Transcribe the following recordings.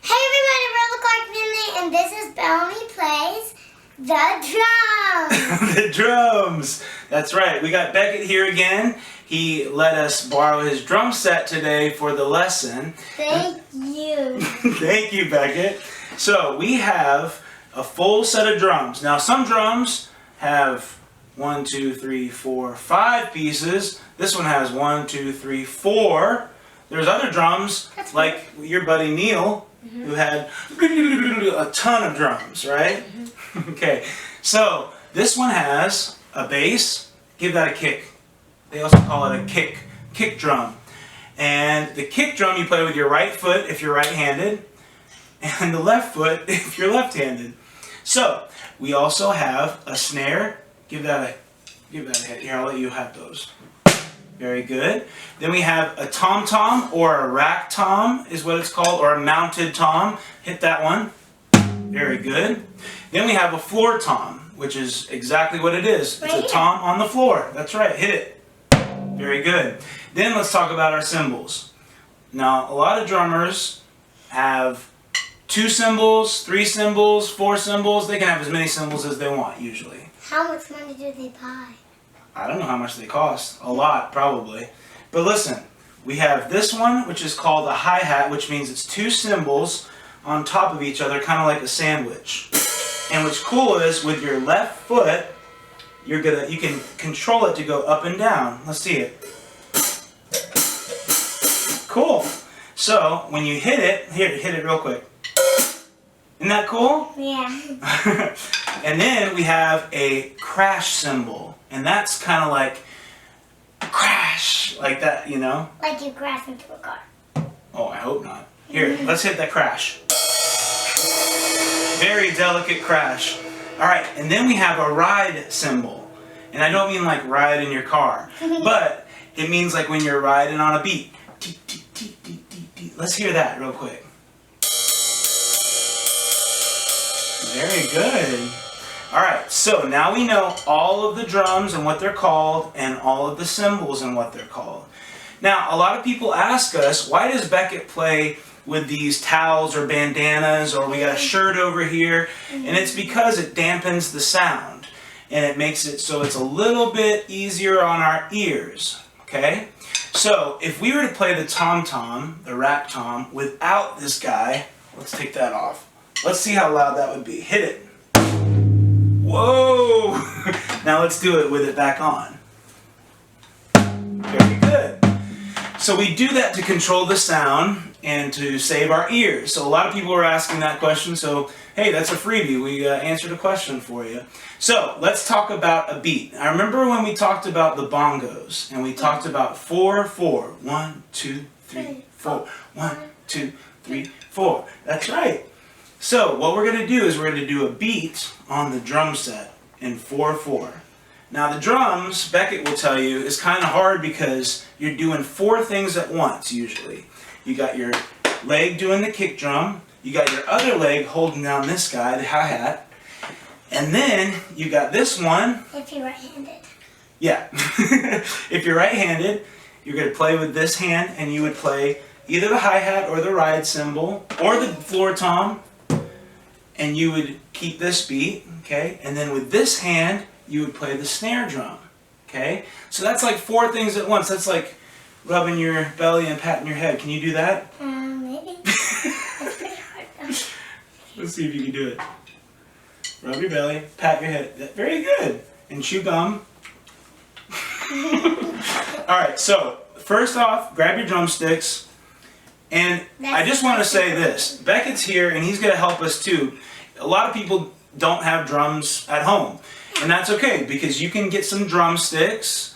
Hey everybody, we look like Finley, and this is Bellamy Plays, the drums! The drums! That's right, we got Beckett here again. He let us borrow his drum set today for the lesson. Thank you. Thank you, Beckett. So we have a full set of drums. Now some drums have 1, 2, 3, 4, 5 pieces. This one has 1, 2, 3, 4. There's other drums, like your buddy Neil, who had a ton of drums, right? Okay, so this one has a bass. Give that a kick. They also call it a kick drum. And the kick drum you play with your right foot if you're right-handed, and the left foot if you're left-handed. So we also have a snare. Give that a hit. Here, I'll let you have those. Very good. Then we have a tom-tom, or a rack tom is what it's called, or a mounted tom. Hit that one. Very good. Then we have a floor tom, which is exactly what it is. It's a tom on the floor. That's right. Hit it. Very good. Then let's talk about our cymbals. Now, a lot of drummers have 2 cymbals, 3 cymbals, 4 cymbals. They can have as many cymbals as they want, usually. How much money do they buy? I don't know how much they cost. A lot, probably. But listen, we have this one, which is called a hi-hat, which means it's 2 cymbals on top of each other, kind of like a sandwich. And what's cool is, with your left foot, you can control it to go up and down. Let's see it. Cool. So when you hit it, hit it real quick. Isn't that cool? Yeah. And then we have a crash cymbal, and that's kind of like crash, like that, you know? Like you crash into a car. Oh, I hope not. Here, let's hit that crash. Very delicate crash. All right, and then we have a ride cymbal. And I don't mean like ride in your car, but it means like when you're riding on a beat. Let's hear that real quick. Very good. All right, so now we know all of the drums and what they're called, and all of the cymbals and what they're called. Now, a lot of people ask us, why does Beckett play with these towels or bandanas, or we got a shirt over here? And it's because it dampens the sound, and it makes it so it's a little bit easier on our ears, okay? So if we were to play the tom-tom, the rack tom, without this guy, let's take that off. Let's see how loud that would be. Hit it. Whoa! Now let's do it with it back on. Very good. So we do that to control the sound and to save our ears. So a lot of people are asking that question, so hey, that's a freebie. We answered a question for you. So let's talk about a beat. I remember when we talked about the bongos, and we talked about 4/4. 1, 2, 3, 4. 1, 2, 3, 4. That's right. So what we're going to do is we're going to do a beat on the drum set in 4/4. Now the drums, Beckett will tell you, is kind of hard because you're doing 4 things at once usually. You got your leg doing the kick drum, you got your other leg holding down this guy, the hi-hat, and then you got this one. If you're right-handed. Yeah. If you're right-handed, you're going to play with this hand, and you would play either the hi-hat or the ride cymbal or the floor tom. And you would keep this beat, okay? And then with this hand, you would play the snare drum, okay? So that's like 4 things at once. That's like rubbing your belly and patting your head. Can you do that? Maybe. That's pretty hard though. Let's see if you can do it. Rub your belly, pat your head. Very good. And chew gum. All right, so first off, grab your drumsticks. And I just want to say this. Beckett's here, and he's going to help us too. A lot of people don't have drums at home. And that's okay, because you can get some drumsticks,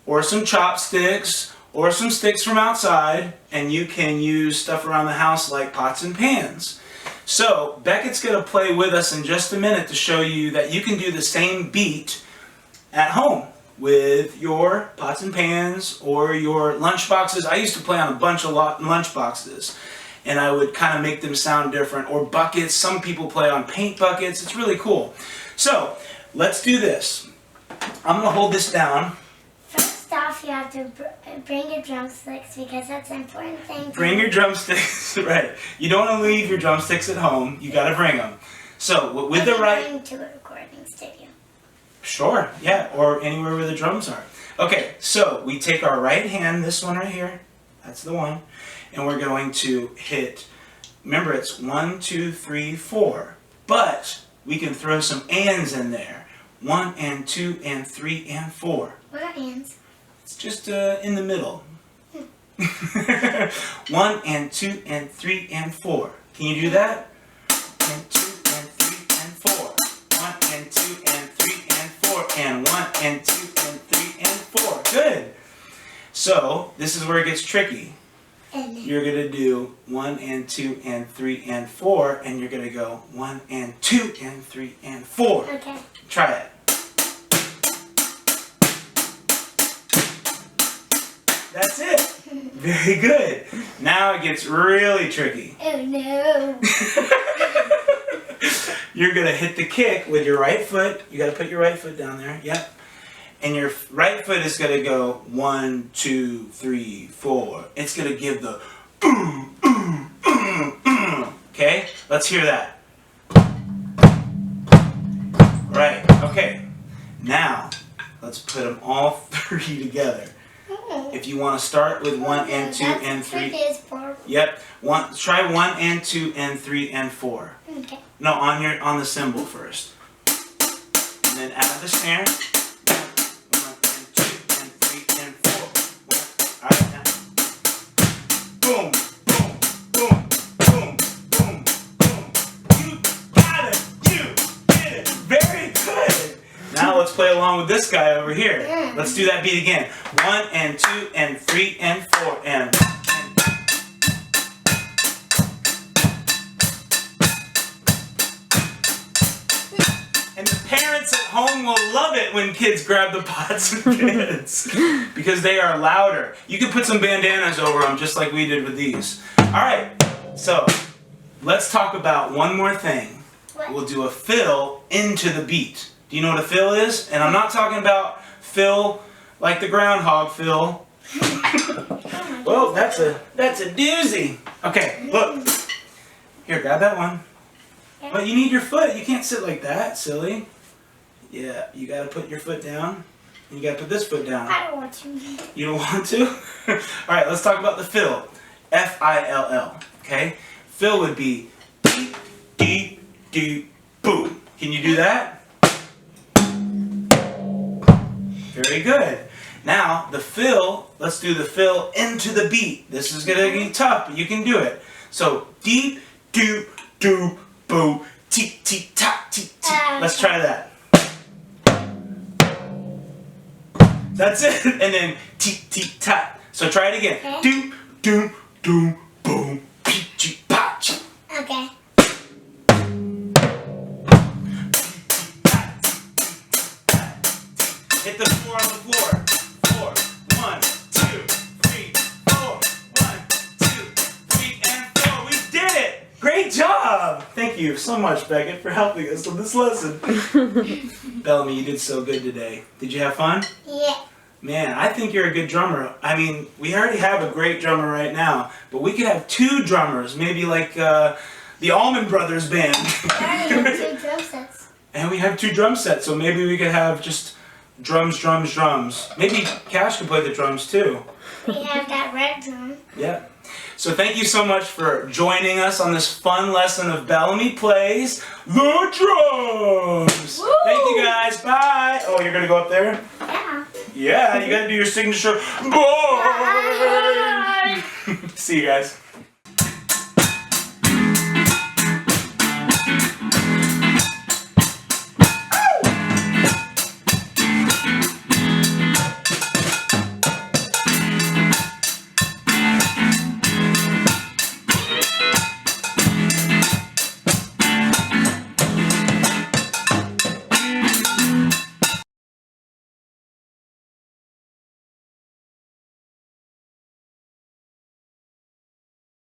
or some chopsticks, or some sticks from outside, and you can use stuff around the house like pots and pans. So Beckett's going to play with us in just a minute to show you that you can do the same beat at home with your pots and pans or your lunch boxes. I used to play on a bunch of lunch boxes, and I would kind of make them sound different, or buckets. Some people play on paint buckets. It's really cool. So let's do this. I'm going to hold this down. First off, you have to bring your drumsticks because that's an important thing. Bring your drumsticks, right. You don't want to leave your drumsticks at home. You got to bring them. So with the right... Going to a recording studio. Sure, yeah, or anywhere where the drums are. Okay, so we take our right hand, this one right here, that's the one, and we're going to hit, remember it's 1, 2, 3, 4, but we can throw some ands in there. 1 and 2 and 3 and 4. What are ands? It's just in the middle. 1 and 2 and 3 and 4. Can you do that? 1 and 2 and 3 and 4. 1 and 2 and 3 and 4. And 1 and 2 and 3 and 4. Good. So this is where it gets tricky. You're going to do 1 and 2 and 3 and 4, and you're going to go 1 and 2 and 3 and 4. Okay. Try it. That's it. Very good. Now it gets really tricky. Oh no. You're going to hit the kick with your right foot. You got to put your right foot down there. Yep. And your right foot is going to go 1, 2, 3, 4. It's going to give the boom, boom, boom, boom. Okay? Let's hear that. Right. Okay. Now, let's put them all 3 together. If you want to start with 1 and 2 and 3. Yep. Try 1 and 2 and 3 and 4. Okay. No, on the cymbal first. And then add the snare. 1 and 2 and 3 and 4. Alright, now. Boom, boom, boom, boom, boom, boom. You got it. You did it. Very good. Now let's play along with this guy over here. Let's do that beat again. 1 and 2 and 3 and 4 and... And the parents at home will love it when kids grab the pots and pans because they are louder. You can put some bandanas over them just like we did with these. Alright, so let's talk about one more thing. What? We'll do a fill into the beat. Do you know what a fill is? And I'm not talking about fill like the groundhog fill. Well, that's a doozy. Okay, look. Here, grab that one. But you need your foot. You can't sit like that, silly. Yeah, you gotta put your foot down. And you gotta put this foot down. I don't want to. You don't want to? Alright, let's talk about the fill. F-I-L-L. Okay? Fill would be deep, deep, deep, boom. Can you do that? Very good. Now, the fill, let's do the fill into the beat. This is gonna be tough, but you can do it. So, deep, doop, doop, boo, tee, tee, ta, tee, tee. Let's try that. That's it. And then tee, tee, ta. So try it again. Okay. Doop, doop, doop, boom, pee, chee, pa, chee. Okay. Hit the 4 on the floor. 4, 1, 2, 3, 4. 1, 2, 3, and 4. We did it! Great job! Thank you so much, Beckett, for helping us with this lesson. Bellamy, you did so good today. Did you have fun? Yeah. Man, I think you're a good drummer. I mean, we already have a great drummer right now, but we could have 2 drummers, maybe like the Allman Brothers Band. I already have 2 drum sets. And we have 2 drum sets, so maybe we could have just drums, drums, drums. Maybe Cash could play the drums too. We have that red drum. Yep. So thank you so much for joining us on this fun lesson of Bellamy Plays the Drums. Woo! Thank you guys. Bye. Oh, you're going to go up there? Yeah. Yeah, you got to do your signature. Bye. Bye. See you guys.